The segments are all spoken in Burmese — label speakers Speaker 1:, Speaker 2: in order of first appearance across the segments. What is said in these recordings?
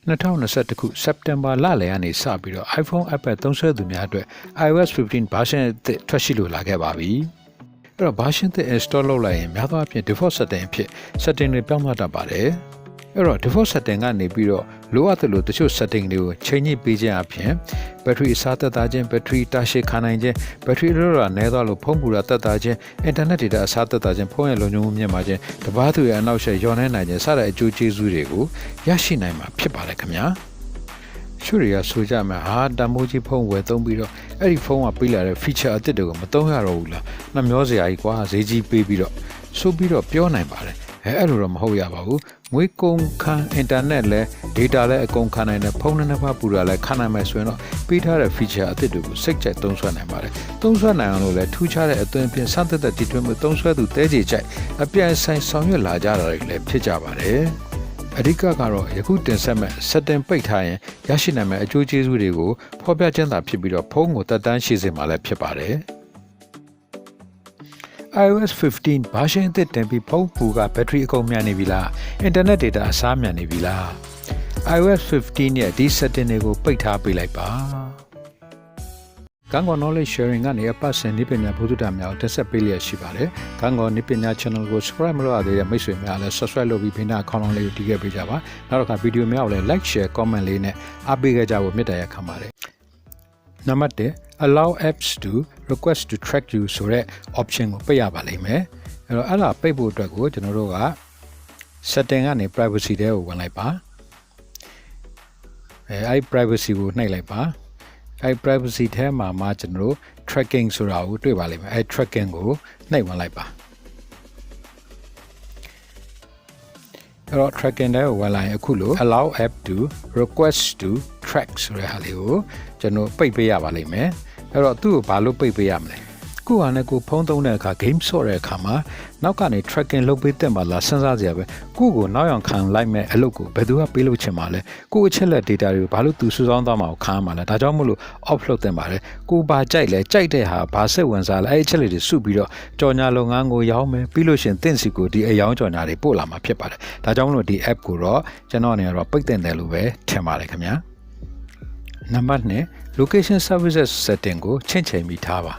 Speaker 1: 2021ခု September လလယ်ကနေစပြီးတော့ iPhone app သုံးစွဲသူများအတွက် iOS 15 version အသစ်ထွက်ရှိလို့လာခဲ့ပါပြီ။အဲ့တော့ version သစ် install လုပ်လိုက်ရင်များသောအားဖြင့် default setting အဖြစ် setting တွေပြောင်းသွားတတ်ပါတယ်။အဲ့တော့ default setting ကနေပြီးတော့လိုအပ်သလိုတချို့ setting တွေကိုချိန်ညှိပေးခြင်းအပြင် battery အစားသက်သာခြင်း battery တာရှည်ခံနိုင်ခြင်း battery လိုတာနည်းသွားလို့ဖုန်းပူတာသက်သာခြင်း internet data အစားသက်သာခြင်းဖုန်းရဲ့လုံခြုံမှုမြင့်မားခြင်းတပါးသူရဲ့အနောက်ရှက်လျော့နှဲနိုင်ခြင်းစတဲ့အကျိုးကျေးဇူးတွေကိုရရှိနိုင်မှာဖြစ်ပါတယ်ခင်ဗျာရှုတွေကဆိုကြမှာတမိုးကြီးဖုန်းဝယ်သုံးပြီးတော့အဲ့ဒီဖုန်းကပေးလာတဲ့ feature အသစ်တွေကိုမသုံးရတော့ဘူးလားနှမျောစရာကြီးကွာဈေးကြီးပေးပြီးတော့ဆိုပြီးတော့ပြောနိုင်ပါတယ်အဲ့လိုတော့မဟုတ်ရပါဘူးငွေကုန်ခံ internet လဲ data လဲအကုန်ခံနိုင်တဲ့ဖုန်းနှစ်ပါးပူတာလဲခံနိုင်မယ်ဆိုရင်တော့ပေးထားတဲ့ feature အသစ်တွေကိုစိတ်ကြိုက်သုံးစွဲနိုင်ပါတယ်သုံးစွဲနိုင်အောင်လို့လဲထူးခြားတဲ့အသွင်ပြင်စသက်သက်တည်ထွင်မှုသုံးစွဲသူတဲကြေကြိုက်အပြိုင်ဆိုင်ဆောင်ရွက်လာကြတာတွေလည်းဖြစ်ကြပါတယ်အဓိကကတော့ယခုတင်ဆက်မဲ့ setting ပိတ်ထားရင်ရရှိနိုင်မယ့်အကျိုးကျေးဇူးတွေကိုဖော်ပြခြင်းသာဖြစ်ပြီးတော့ဖုန်းကိုတက်တန်းရှိစေမှာလည်းဖြစ်ပါတယ် iOS 15 version သစ်တင်ပြီးဖုန်းပူက battery အကုန်မြန်နေပြီလား internet data အစားမြန်နေပြီလား iOS 15ရဲ့ဒီ setting တွေကိုပိတ်ထားပေးလိုက်ပါGangon knowledge sharing ကနေအပတ်စဉ်နိပညာဘုဒ္ဓတာများကိုတက်ဆက်ပေးလျက်ရှိပါတယ်။ Gangon နိပညာ channel ကို subscribe မလုပ်ရသေးတဲ့မိတ်ဆွေများလည်း subscribe လုပ်ပြီးဖိနာအကောင့်လေးကိုတည်ခဲ့ပေးကြပါ။နောက်တစ်ခါဗီဒီယိုများကိုလည်း like share comment လေးနဲ့အားပေးခဲ့ကြဖို့မေတ္တာရပ်ခံပါတယ်။နံပါတ်1 allow apps to request to track you ဆိုတဲ့ option ကိုပိတ်ရပါလိမ့်မယ်။အဲ့ဒါပိတ်ဖို့အတွက်ကိုကျွန်တော်တို့က setting ကနေ privacy တဲကိုဝင်လိုက်ပါ။အဲ့ privacy ကိုနှိပ်လိုက်ပါ။အဲ့ privacy ထဲမှာကျွန်တော်တို့ tracking ဆိုတာကိုတွေ့ပါလိမ့်မယ်အဲ့ tracking ကိုနှိပ်ဝင်လိုက်ပါအဲ့တော့ tracking ထဲကိုဝင်လာရင်အခုလို allow app to request to track ဆိုတဲ့ဟာလေးကိုကျွန်တော်ပိတ်ပေးရပါလိမ့်မယ်အဲ့တော့သူ့ကိုဘာလို့ပိတ်ပေးရမလဲကိုဟာနဲ့ကိုဖုန်းသုံးတဲ့အခါ game ဆော့တဲ့အခါမှာနောက်ကနေ tracking လုပ်ပေးတဲ့မှာလားစဉ်းစားကြရပဲကိုနောက်အောင်ခံလိုက်မဲ့အလုပ်ကိုဘယ်သူကပေးလို့ချင်ပါလဲကိုအချက်လက် data တွေကိုဘာလို့သူစုဆောင်းသွားမှာကိုခံရမှာလဲဒါကြောင့်မို့လို့ off လုပ်တင်ပါတယ်ကိုဘာကြိုက်လဲကြိုက်တဲ့ဟာဘာစိတ်ဝင်စားလဲအဲ့အချက်လက်တွေစုပြီးတော့ကြော်ညာလုပ်ငန်းကိုရောင်းမယ်ပြီးလို့ရှင်တင့်စီကိုဒီအယောင်းကြော်ညာတွေပို့လာမှာဖြစ်ပါတယ်ဒါကြောင့်မို့လို့ဒီ app ကိုတော့ကျွန်တော်အနေနဲ့တော့ပိတ်တင်တယ်လို့ပဲထင်ပါတယ်ခင်ဗျာနံပါတ်2 location services setting ကိုချင့်ချိန်ပြီးထားပါ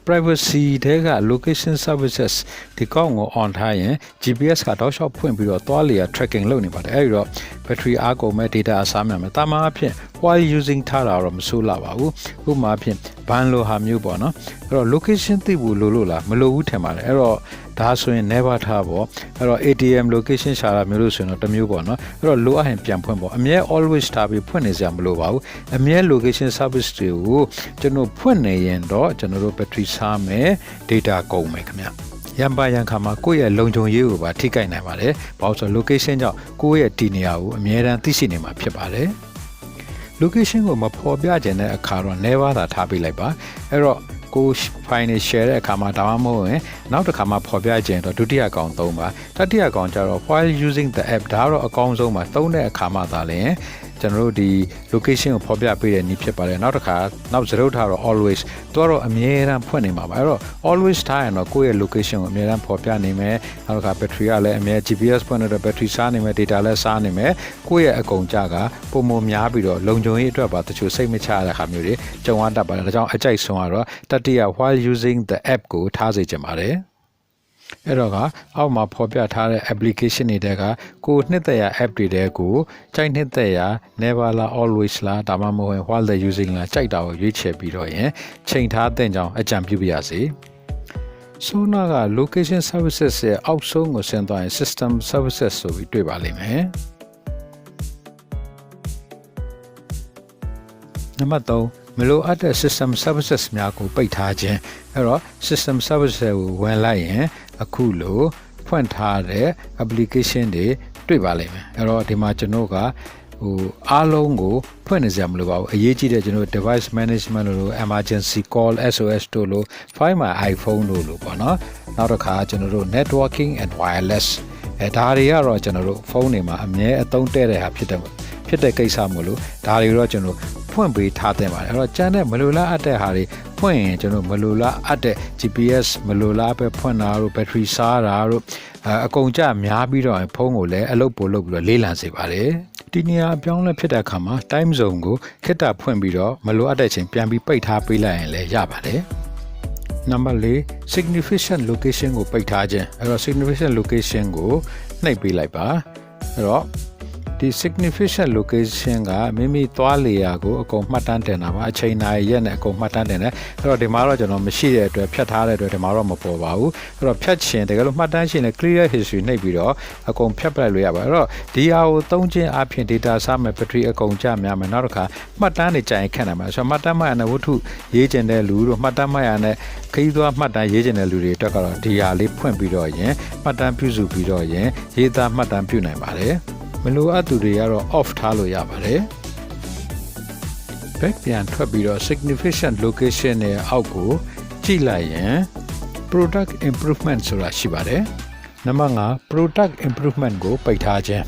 Speaker 1: privacy တဲက location services ဒီကောင်ကို on ထားရင် GPS ကတောက်လျှောက်ဖွင့်ပြီးတော့သွားလေရ tracking လုပ်နေပါတယ်အဲဒီတော့ battery အားကုန်မဲ့ data အစားမြန်မယ်တာမန်အဖြစ် while using ထားတာတော့မဆိုးလာပါဘူးဥပမာအဖြစ် ban လိုဟာမျိုးပေါ့နော်အဲ့တော့ location သိဖို့လိုလို့လားမလိုဘူးထင်ပါတယ်အဲ့တော့ဒါဆိုရင် never ထားပေါ့အဲ့တော့ ATM location ရှာတာမျိုးလို့ဆိုရင်တော့တစ်မျိုးပေါ့နော်အဲ့တော့လိုအပ်ရင်ပြန်ဖွင့်ပေါ့အမြဲ always ထားပြီးဖွင့်နေစရာမလိုပါဘူးအမြဲ location service တွေကိုကျွန်တော်ဖွင့်နေရင်တော့ကျွန်တော်တို့ battery စားမယ် data ကုန်မယ်ခင်ဗျရံပါရံခါမှာကိုယ့်ရဲ့လုံခြုံရေးကိုပါထိခိုက်နိုင်ပါတယ်ဘာလို့ဆို location ကြောင့်ကိုယ့်ရဲ့ဒီနေရာကိုအမြဲတမ်းသိရှိနေမှာဖြစ်ပါတယ် location ကိုမဖော်ပြခြင်းတဲ့အခါတော့ never သာထားပေးလိုက်ပါအဲ့တော့ကို file share တဲ့အခါမှာဒါမှမဟုတ်ရင်နောက်တစ်ခါမှဖော်ပြခြင်းတော့ဒုတိယအကောင့်သုံးပါတတိယအကောင့်ကျတော့ while using the app ဒါတော့အကောင့်ဆုံးမှာသုံးတဲ့အခါမှသာလျှင်ကျွန်တော်တို့ဒီ location ကိုဖော်ပြပေးတဲ့နည်းဖြစ်ပါတယ်နောက်တစ်ခါနောက်စရုပ်ထားတော့ always သူကတော့အမြဲတမ်းဖွင့်နေမှာပါအဲ့တော့ always ထားရင်တော့ကိုယ့်ရဲ့ location ကိုအမြဲတမ်းဖော်ပြနေမယ်နောက်တစ်ခါ battery ကလည်းအမြဲ GPS ဖွင့်နေတဲ့ battery စားနေမယ် data လည်းစားနေမယ်ကိုယ့်ရဲ့အကုန်ကြကပုံမများပြီးတော့လုံခြုံရေးအတွက်ပါတချို့စိတ်မချရတဲ့ခါမျိုးတွေကြုံရတတ်ပါတယ်ဒါကြောင့်အကြိုက်ဆုံးကတော့တတိယ while using the app ကိုထားစေချင်ပါတယ်အဲ့တော့ကအောက်မှာဖော်ပြထားတဲ့ application တွေတဲကကိုနှစ်သက်ရ app တွေတဲကိုကြိုက်နှစ်သက်ရ never လား always လားဒါမှမဟုတ် while the using လားကြိုက်တာကိုရွေးချယ်ပြီးတော့ရင်ချိန်ထားတဲ့ကြောင်းအကြံပြုပါရစေဆိုနာက location services ရဲ့အောက်ဆုံးကိုဆင်းသွားရင် system services ဆိုပြီးတွေ့ပါလိမ့်မယ်နံပါတ်3မလိုအပ်တဲ့ system services များကိုပိတ်ထားခြင်းအဲ့တော့ system services ကိုဝင်လိုက်ရင်အခုလိုဖွင့်ထားတဲ့ application တွေတွေ့ပါလိမ့်မယ်အဲ့တော့ဒီမှာကျွန်တော်ကအားလုံးကိုဖွင့်နေစရာမလိုပါဘူးအရေးကြီးတဲ့ကျွန်တော် device management လို့ emergency call SOS တို့လို့ Find My iPhone တို့လို့ပေါ့နော်နောက်တစ်ခါကျွန်တော်တို့ networking and wireless ဒါတွေကတော့ကျွန်တော်တို့ဖုန်းတွေမှာအမြဲအသုံးတည့်တဲ့ဟာဖြစ်တဲ့ကိစ္စမို့လို့ဒါတွေတော့ကျွန်တော်ဖွင့်ပေးထားတဲ့ပါတယ်အဲ့တော့ကျန်တဲ့မလိုလားအပ်တဲ့ဟာတွေဖွင့်ရင်ကျွန်တော်မလိုလားအပ်တဲ့ GPS မလိုလားပဲဖွင့်တာတို့ battery စားတာတို့အကုန်ကြများပြီးတော့ဖုန်းကိုလည်းအလုပ်ပို့လုပ်ပြီးတော့လေးလံစေပါတယ် ဒီနေရာအပြောင်းလဲဖြစ်တဲ့အခါမှာ time zone ကိုခေတ္တဖွင့်ပြီးတော့မလိုအပ်တဲ့ချိန်ပြန်ပြီးပိတ်ထားပေးလိုက်ရင်လည်းရပါတယ် Number 4 significant location ကိုပိတ်ထားခြင်းအဲ့တော့ significant location ကိုနှိပ်ပေးလိုက်ပါအဲ့တော့ဒီ significant location ကမိမိသွားလေရာကိုအကုန်မှတ်တမ်းတင်တာပါအချိန်တိုင်းရက်နဲ့အကုန်မှတ်တမ်းတင်တယ်အဲ့တော့ဒီမှာတော့ကျွန်တော်မရှိတဲ့အတွက်ဖြတ်ထားတဲ့အတွက်ဒီမှာတော့မပေါ်ပါဘူးအဲ့တော့ဖြတ်ချင်တကယ်လို့မှတ်တမ်းရှင်နဲ့ clear history နှိပ်ပြီးတော့အကုန်ဖြတ်ပလိုက်လို့ရပါအဲ့တော့ဒီဟာကိုသုံးခြင်းအပြင် data စားမယ် battery အကုန်ကျများမယ်နောက်တစ်ခါမှတ်တမ်းတွေကြာရင်ခက်နိုင်မှာဆိုတော့မှတ်တမ်းမှရတဲ့ဝတ္ထုရေးကျင်တဲ့လူတို့မှတ်တမ်းမှရတဲ့ခရီးသွားမှတ်တမ်းရေးကျင်တဲ့လူတွေအတွက်ကတော့ဒီဟာလေးဖွင့်ပြီးတော့ရင်မှတ်တမ်းပြုစုပြီးတော့ရင်ရေးသားမှတ်တမ်းပြုနိုင်ပါတယ်မလိုအပ်သူတွေကတော့ off ထားလို့ရပါတယ် back ပြန်ထွက်ပြီးတော့ significant location နဲ့အောက်ကိုကြည့်လိုက်ရင် product improvement ဆိုတာရှိပါတယ်နံပါတ်5 product improvement ကိုပိတ်ထားခြင်း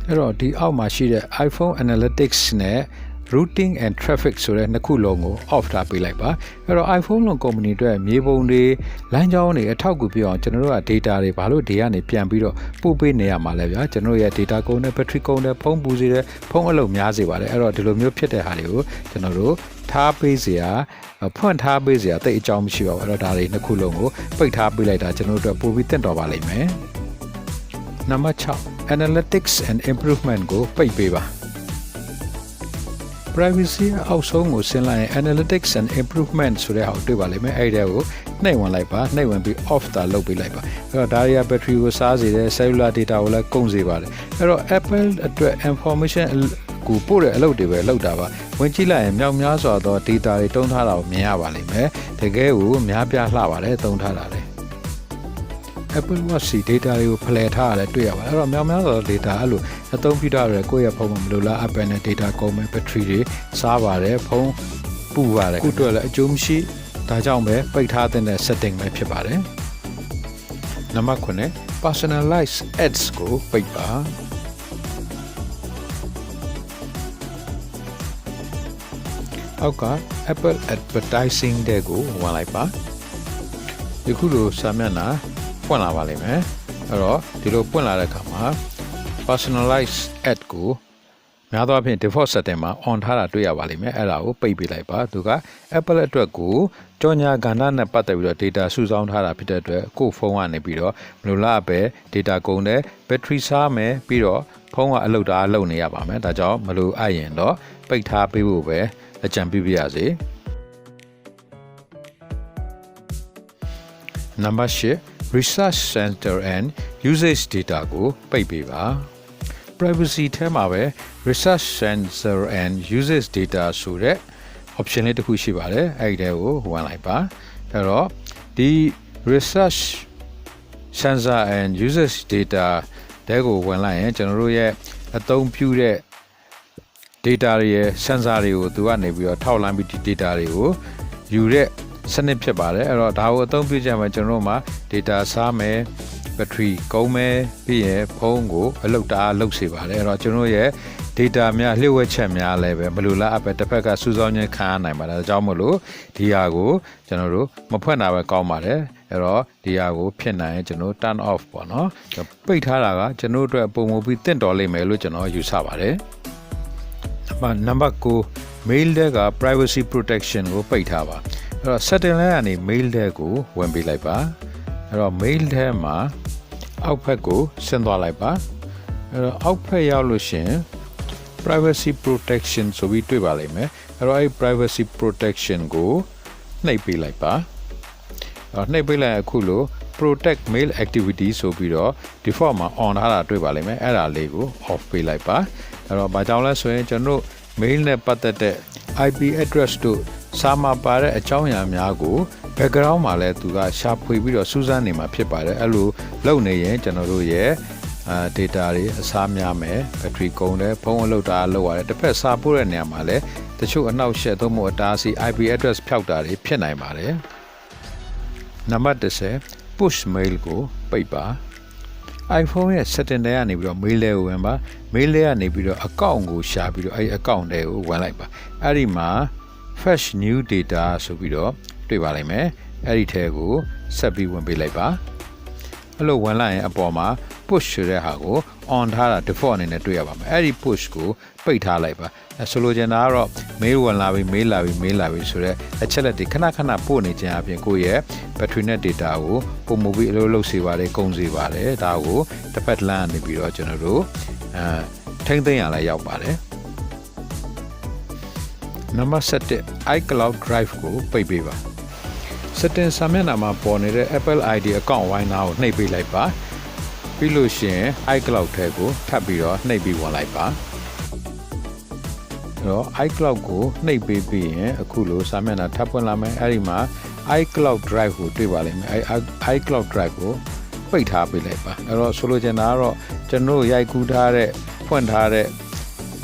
Speaker 1: အဲ့တော့ဒီအောက်မှာရှိတဲ့ iPhone Analytics နဲ့ routing and traffic ဆိုတဲ့နှစ်ခုလုံးကို off ထားပေးလိုက်ပါအဲ့တော့ iPhone လုံး company အတွက်မြေပုံတွေလမ်းကြောင်းတွေအထောက်အကူပြအောင်ကျွန်တော်တို့က data တွေဘာလို့ဒီကနေပြန်ပြီးတော့ပို့ပေးနေရမှာလဲဗျာကျွန်တော်တို့ရဲ့ data ကုန်တဲ့ battery ကုန်တဲ့ဖုန်းပူစေတဲ့ဖုန်းအလုပ်များစေပါတယ်အဲ့တော့ဒီလိုမျိုးဖြစ်တဲ့ဟာတွေကိုကျွန်တော်တို့ထားပေးစရာဖွင့်ထားပေးစရာတိတ်အကြောင်းမရှိပါဘူးအဲ့တော့ဒါတွေနှစ်ခုလုံးကိုပိတ်ထားပေးလိုက်တာကျွန်တော်တို့ပို့ပြီးတင့်တော်ပါလိမ့်မယ်နံပါတ်6 analytics and improvement ကိုပိတ်ပေးပါprivacy အောက်ဆုံးကိုဆင်းလိုက်ရင် analytics and improvement ဆိုတဲ့ဟာကိုတွေ့ပါလိမ့်မယ်အဲ့ဒါကိုနှိပ်ဝင်လိုက်ပါနှိပ်ဝင်ပြီး off တာလုပ်ပေးလိုက်ပါအဲ့တော့ဒါတွေက battery ကိုစားစေတယ် cellular data ကိုလည်းကုန်စေပါတယ်အဲ့တော့ Apple အတွက် information ကိုပို့တဲ့အလုပ်တွေပဲလုပ်တာပါဝင်ကြည့်လိုက်ရင်မြောက်များစွာသော data တွေတုံးထားတာကိုမြင်ရပါလိမ့်မယ်တကယ်ကိုများပြားလှပါတယ်တုံးထားတာလေApple Watch data တွေကိုဖလှယ်ထားရတယ်တွေ့ရပါတယ်အဲ့တော့များသော data အဲ့လိုအသုံးပြုထားရတဲ့ကိုယ့်ရဲ့ဖုန်းမှာမလိုလား Apple နဲ့ data ကုန်မဲ့ battery တွေစားပါတယ်ဖုန်းပူပါတယ်ခုတွေ့လည်းအကျိုးမရှိဒါကြောင့်ပဲပိတ်ထားတဲ့ setting ပဲဖြစ်ပါတယ်နံပါတ်9 personalized ads ကိုပိတ်ပါအောက်က Apple advertising တဲ့ကိုဝင်လိုက်ပါဒီခုလိုစာမျက်နှာပွင့်လာပါလိမ့်မယ်အဲ့တော့ဒီလိုပွင့်လာတဲ့အခါမှာ personalized ad ကိုများသောအားဖြင့် default setting မှာ on ထားတာတွေ့ရပါလိမ့်မယ်အဲ့ဒါကိုပိတ်ပေးလိုက်ပါသူက Apple အတွက်ကိုကြော်ညာကဏ္ဍနဲ့ပတ်သက်ပြီးတော့ data စုဆောင်းထားတာဖြစ်တဲ့အတွက်ကိုယ့်ဖုန်းကနေပြီးတော့မလိုလားပဲ data ကုန်တယ် battery စားမယ်ပြီးတော့ဖုန်းကအလုပ်တအားလုပ်နေရပါမယ်ဒါကြောင့်မလိုအပ်ရင်တော့ပိတ်ထားပေးဖို့ပဲအကြံပြုပါရစေနံပါတ်8 research center and usage data ကိုပိတ်ပေးပါ privacy ထဲမှာပဲ research center and usage data ဆိုတဲ့ option လေးတစ်ခုရှိပါတယ်အဲ့ဒီကိုဝင်လိုက်ပါအဲ့တော့ဒီ research center and usage data တဲကိုဝင်လိုက်ရင်ကျွန်တော်တို့ရဲ့အသုံးပြုတဲ့ data တွေရဲ့ sensor တွေကိုသူကနေပြီးတော့ထောက်လှမ်းပြီးဒီ data တွေကိုယူတဲ့စနစ်ဖြစ်ပါတယ်အဲ့တော့ဒါကိုအသုံးပြုကြမှာကျွန်တော်တို့မှာ data စားမယ် battery ကုန်မယ်ပြီးရင်ဖုန်းကိုအလုပ်တအားလုပ်စေပါတယ်အဲ့တော့ကျွန်တော်ရဲ့ data များလျှို့ဝှက်ချက်များလည်းပဲမလိုလားအပ်ပဲတစ်ဖက်ကစူးစောင်းခြင်းခံရနိုင်ပါတယ်ဒါကြောင့်မို့လို့ဒီဟာကိုကျွန်တော်တို့မဖွင့်တာပဲကောင်းပါတယ်အဲ့တော့ဒီဟာကိုဖြစ်နိုင်ရင်ကျွန်တော် turn off ပေါ့နော်ပိတ်ထားတာကကျွန်တော်တို့အတွက်ပုံမပြီးတင့်တော်လိမ့်မယ်လို့ကျွန်တော်ယူဆပါတယ်နံပါတ်9 mail တွေက privacy protection ကိုပိတ်ထားပါအဲ့တော့ setting လဲကနေ mail တွေကိုဝင်ပေးလိုက်ပါအဲ့တော့ mail ထဲမှာအောက်ဘက်ကိုဆင်းသွားလိုက်ပါအဲ့တော့အောက်ဘက်ရောက်လို့ရှင် privacy protection ဆိုပြီးတွေ့ပါလိမ့်မယ်အဲ့တော့အဲ့ privacy protection ကိုနှိပ်ပေးလိုက်ပါအဲ့တော့နှိပ်ပေးလိုက်အခုလို့ protect mail activity ဆိုပြီးတော့ default မှာ on ထားတာတွေ့ပါလိမ့်မယ်အဲ့ဒါလေးကို off ပေးလိုက်ပါအဲ့တော့ဘာကြောင့်လဲဆိုရင်ကျွန်တော်တို့ mail နဲ့ပတ်သက်တဲ့ IP address တို့စာမှာပါတဲ့အကြောင်းအရာများကို background မှာလည်းသူကရှာဖွေပြီးတော့စူးစမ်းနေမှာဖြစ်ပါတယ်အဲ့လိုလုပ်နေရင်ကျွန်တော်တို့ရဲ့data တွေအစားများမယ် battery ကုန်တယ်ဖုန်းအလုပ်တာလုပ်ရတယ်တစ်ဖက်စာပို့တဲ့နေရာမှာလည်းတချို့အနှောက်အယှက်သို့မဟုတ်အတားအဆီး IP address ဖျောက်တာတွေဖြစ်နိုင်ပါတယ်နံပါတ်10 push mail ကိုပိတ်ပါ iPhone ရဲ့ setting တွေကနေပြီးတော့ mail တွေကိုဝင်ပါ mail တွေကနေပြီးတော့ account ကိုရှာပြီးတော့အဲ့ account တွေကိုဝင်လိုက်ပါအဲ့ဒီမှာ fresh new data ဆိုပြီးတော့တွေ့ပါလိမ့်မယ်အဲ့ဒီထဲကိုဆက်ပြီးဝင်ပေးလိုက်ပါအဲ့လိုဝင်လိုက်ရင်အပေါ်မှာ push ဆိုတဲ့ဟာကို on ထားတာ default အနေနဲ့တွေ့ရပါမယ်အဲ့ဒီ push ကိုပိတ်ထားလိုက်ပါဆိုလိုချင်တာကတော့ mail ဝင်လာပြီ mail လာပြီဆိုတော့အချက်လက်တွေခဏပို့နေခြင်းအပြင်ကိုယ့်ရဲ့ battery နဲ့ data ကိုပုံမူပြီးအလုပ်လုပ်စေပါတယ်ကုန်စေပါတယ်ဒါကိုတစ်ဖက်လမ်းနေပြီးတော့ကျွန်တော်တို့ထိမ့်သိမ်းရလဲရောက်ပါတယ်နံပါတ်7 iCloud Drive ကိုပိတ်ပေးပါ setting စာမျက်နှာမှာပေါ်နေတဲ့ Apple ID account ဝိုင်းနာကိုနှိပ်ပေးလိုက်ပါပြီးလို့ရှိရင် iCloud ထဲကိုထပ်ပြီးတော့နှိပ်ပြီးဝင်လိုက်ပါအဲ့တော့ iCloud ကိုနှိပ်ပေးပြီးရင်အခုလိုစာမျက်နှာထပ်ပွင့်လာမယ်အဲ့ဒီမှာ iCloud Drive ကိုတွေ့ပါလိမ့်မယ်iCloud Drive ကိုပိတ်ထားပေးလိုက်ပါအဲ့တော့ဆိုလိုချင်တာကတော့ကျွန်တော်ရိုက်ကူးထားတဲ့ဖွင့်ထားတဲ့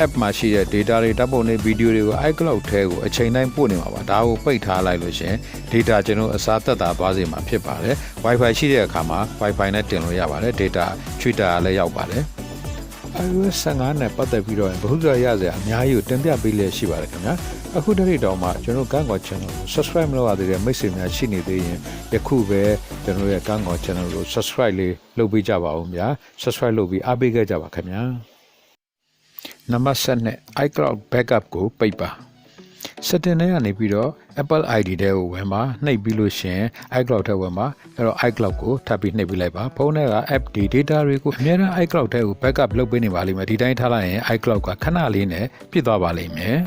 Speaker 1: app မှာရှိတဲ့ data တွေဓာတ်ပုံတွေ video တွေကို iCloud ထဲကိုအချိန်တိုင်းပို့နေမှာပါဒါကိုပိတ်ထားလိုက်လို့ရှင် data ကျွန်တော်အစားသက်သာသွားစေမှာဖြစ်ပါတယ် Wi-Fi ရှိတဲ့အခါမှာ Wi-Fi နဲ့တင်လို့ရပါတယ် data Twitter လည်းရောက်ပါတယ် iOS 15နဲ့ပတ်သက်ပြီးတော့ဘုရားရစရာအများကြီးကိုတင်ပြပေးလျက်ရှိပါတယ်ခင်ဗျာအခုတည်းတောင်မှကျွန်တော်ကန်းကော် channel ကို subscribe မလုပ်ရသေးတဲ့မိတ်ဆွေများရှိနေသေးရင်ယခုပဲကျွန်တော်ရဲ့ကန်းကော် channel ကို subscribe လေးလုပ်ပေးကြပါဦးဗျာ subscribe လုပ်ပြီးအားပေးခဲ့ကြပါခင်ဗျာနံပါတ်7 iCloud backup ကိုပိတ်ပါ setting ထဲကနေပြီးတော့ Apple ID ထဲကိုဝင်ပါနှိပ်ပြီးလို့ရှင် iCloud ထဲဝင်ပါအဲ့တော့ iCloud ကိုထပ်ပြီးနှိပ်ပြီးလိုက်ပါဖုန်းထဲက app data တွေကိုအများအား iCloud ထဲကို backup လုပ်ပေးနေပါလိမ့်မယ်ဒီတိုင်းထားလိုက်ရင် iCloud ကခဏလေးနဲ့ပြည့်သွားပါလိမ့်မယ်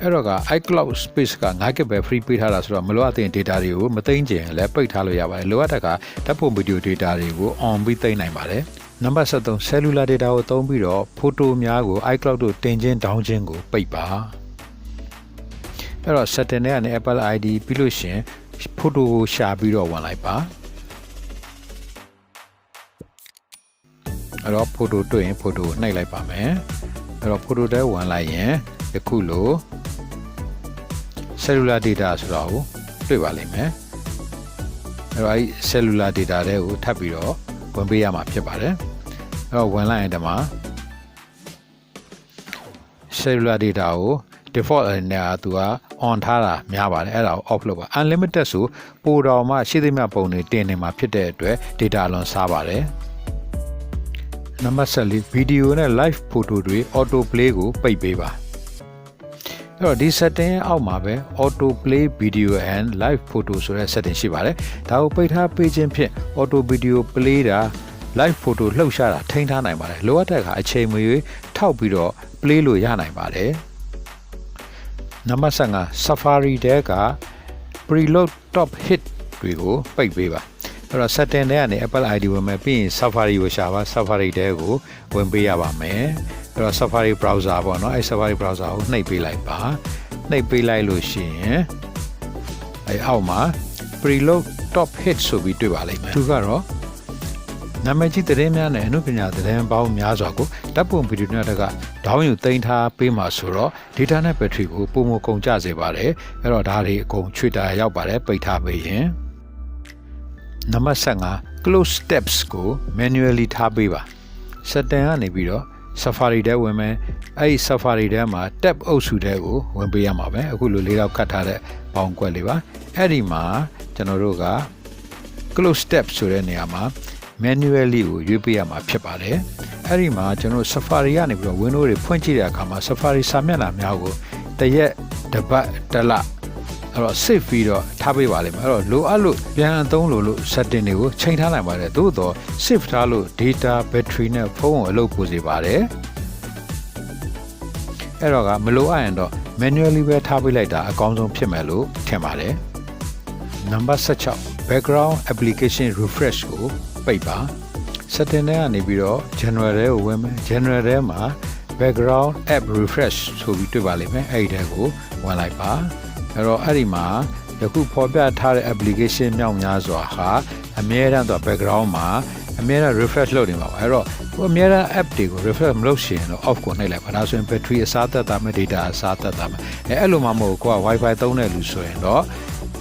Speaker 1: အဲ့တော့က iCloud space က 9GB ပဲ free ပေးထားတာဆိုတော့မလိုအပ်တဲ့ data တွေကိုမသိမ်းချင်လည်းပိတ်ထားလို့ရပါတယ်လိုအပ်တဲ့ကဓာတ်ပုံ video data တွေကို on ပြီးသိမ်းနိုင်ပါတယ်နံပါတ်73 cellular data ကိုသုံးပြီးတော့ photo များကို iCloud တို့တင်ခြင်းတောင်းခြင်းကိုပိတ်ပါအဲ့တော့ setting ထဲကနေ Apple ID ပြီးလို့ရှင် photo ကိုရှာပြီးတော့ဝင်လိုက်ပါအဲ့တော့ photo တွေ့ရင် photo ကိုနှိပ်လိုက်ပါမယ်အဲ့တော့ photo ထဲဝင်လိုက်ရင်ယခုလို cellular data ဆိုတာကိုတွေ့ပါလိမ့်မယ်အဲ့တော့ cellular data တွေကိုထပ်ပြီးတော့ဝင်ပေးရမှာဖြစ်ပါတယ်အဲ့တော့ဝင်လိုက်ရင်ဒီမှာ cellular data ကို default အနေနဲ့သူက on ထားတာများပါတယ်အဲ့ဒါကို off လုပ်ပါ unlimited ဆိုပိုတော်မှရှိသမျှပုံတွေတင်နေမှာဖြစ်တဲ့အတွက် data လွန်စားပါတယ်နံပါတ်14 video နဲ့ live photo တွေ auto play ကိုပိတ်ပေးပါအဲ့တော့ဒီ setting အောက်မှာပဲ auto play video and live photo ဆိုတဲ့ setting ရှိပါတယ်ဒါကိုပိတ်ထားပေးခြင်းဖြင့် auto video play တာ live photo လှုပ်ရှားတာထိန်းထားနိုင်ပါတယ်လိုအပ်တဲ့အခါအချိန်မရွေးထောက်ပြီးတော့ play လို့ရနိုင်ပါတယ်နံပါတ်15 Safari တဲက preload top hit တွေကိုပိတ်ပေးပါအဲ့တော့ setting ထဲကနေ Apple ID ဝင်မယ်ပြီးရင် Safari ကိုရှာပါ Safari တဲကိုဝင်ပေးရပါမယ်အဲ့တော့ Safari browser ပေါ့နော်အဲ့ Safari browser ကိုနှိပ်ပေးလိုက်ပါနှိပ်ပေးလိုက်လို့ရှိရင်အဲ့အောက်မှာ preload top hit ဆိုပြီးတွေ့ပါလိမ့်မယ်သူကတော့နာမည်ကြီးသတင်းများနဲ့အနုပညာသတင်းပေါင်းများစွာကိုဓာတ်ပုံဗီဒီယိုနဲ့တကဒေါင်းယူသိမ်းထားပေးမှာဆိုတော့ data နဲ့ battery ကိုပုံမကုန်ကြစေပါတယ်အဲ့တော့ဒါတွေအကုန်ချွေတာရောက်ပါတယ်ပိတ်ထားပေးရင်နံပါတ်15 close tabs ကို manually ထားပေးပါ setting ကနေပြီးတော့ Safari ထဲဝင်မယ်အဲ့ဒီ Safari ထဲမှာ tab အုပ်စုထဲကိုဝင်ပေးရမှာပဲအခုလိုလေးတော့ကတ်ထားတဲ့ပေါင်းကွက်လေးပါအဲ့ဒီမှာကျွန်တော်တို့က close tabs ဆိုတဲ့နေရာမှာmanually ကိုရွေးပေးရမှာဖြစ်ပါတယ်အဲ့ဒီမှာကျွန်တော် Safari ကနေပြီးတော့ window တွေဖွင့်ကြည့်တဲ့အခါမှာ Safari စာမျက်နှာများကိုတရက်တစ်ပတ်တစ်လအဲ့တော့ save ပြီးတော့ထားပေးပါလိမ့်မယ်အဲ့တော့လိုအပ်လို့ပြန်အသုံးလို့ setting တွေကိုချိန်ထားနိုင်ပါတယ်သို့တော့ save ထားလို့ data battery နဲ့ဖုန်းကိုအလုပ်ပို့စေပါတယ်အဲ့တော့ကမလိုအပ်ရင်တော့ manually ပဲထားပေးလိုက်တာအကောင်းဆုံးဖြစ်မယ်လို့ထင်ပါတယ်နံပါတ်16 background application refresh ကိုပိတ်ပါ setting ထဲကနေပြီးတော့ general ထဲကိုဝင်မယ် general ထဲမှာ background app refresh ဆိုပြီးတွေ့ပါလိမ့်မယ်အဲ့ဒီထဲကိုဝင်လိုက်ပါအဲ့တော့အဲ့ဒီမှာယခုဖော်ပြထားတဲ့ application မြောက်များစွာဟာအမြဲတမ်းတော့ background မှာအမြဲတမ်း refresh လုပ်နေပါပါအဲ့တော့အမြဲတမ်း app တွေကို refresh မလုပ်ရှင်တော့ off ကိုနှိပ်လိုက်ပါဒါဆိုရင် battery အစားသက်သာမယ် data အစားသက်သာမယ်အဲ့လိုမှမဟုတ်ကိုက Wi-Fi သုံးတဲ့လူဆိုရင်တော့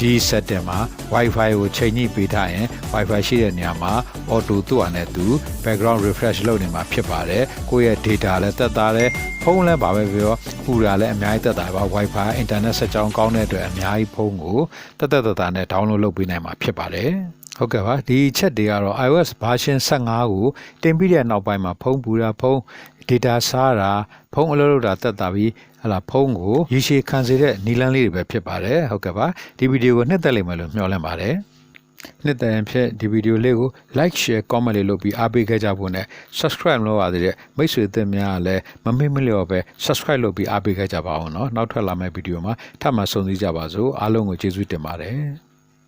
Speaker 1: ဒီ setting မှာ Wi-Fi ကိုချိန်ညှိပေးထားရင် Wi-Fi ရှိတဲ့နေရာမှာ auto သူ့အနေနဲ့သူ background refresh လုပ်နေမှာဖြစ်ပါတယ်ကိုယ့်ရဲ့ data လည်းသက်သာတယ်ဖုန်းလည်းပါပဲပြောပူတာလည်းအများကြီးသက်သာပါ Wi-Fi internet ဆက်ကြောင်းကောင်းတဲ့အတွက်အများကြီးဖုန်းကိုသက်သက်နဲ့ download လုပ်ပေးနိုင်မှာဖြစ်ပါတယ် ဟုတ်ကဲ့ပါဒီချက်တွေကတော့ iOS version 15ကိုတင်ပြီးတဲ့နောက်ပိုင်းမှာဖုန်းပူတာဖုန်း data စားတာဖုန်းအလုပ်လုပ်တာတက်တာပြီးဟလာဖုန်းကိုရေရှည်ခံစေတဲ့နီလန်းလေးတွေပဲဖြစ်ပါတယ်ဟုတ်ကဲ့ပါဒီဗီဒီယိုကိုနှစ်သက်လိမ့်မယ်လို့မျှော်လင့်ပါတယ်နှစ်သက်ရင်ဖြစ်ဒီဗီဒီယိုလေးကို like share comment လေးလုပ်ပြီးအားပေးခဲ့ကြဖို့နဲ့ subscribe လုပ်ရသေးတဲ့မိတ်ဆွေအသစ်များကလည်းမမေ့မလျော့ပဲ subscribe လုပ်ပြီးအားပေးခဲ့ကြပါအောင်เนาะနောက်ထပ်လာမယ့်ဗီဒီယိုမှာထပ်မံဆုံစည်းကြပါစို့အားလုံးကိုကျေးဇူးတင်ပါတယ်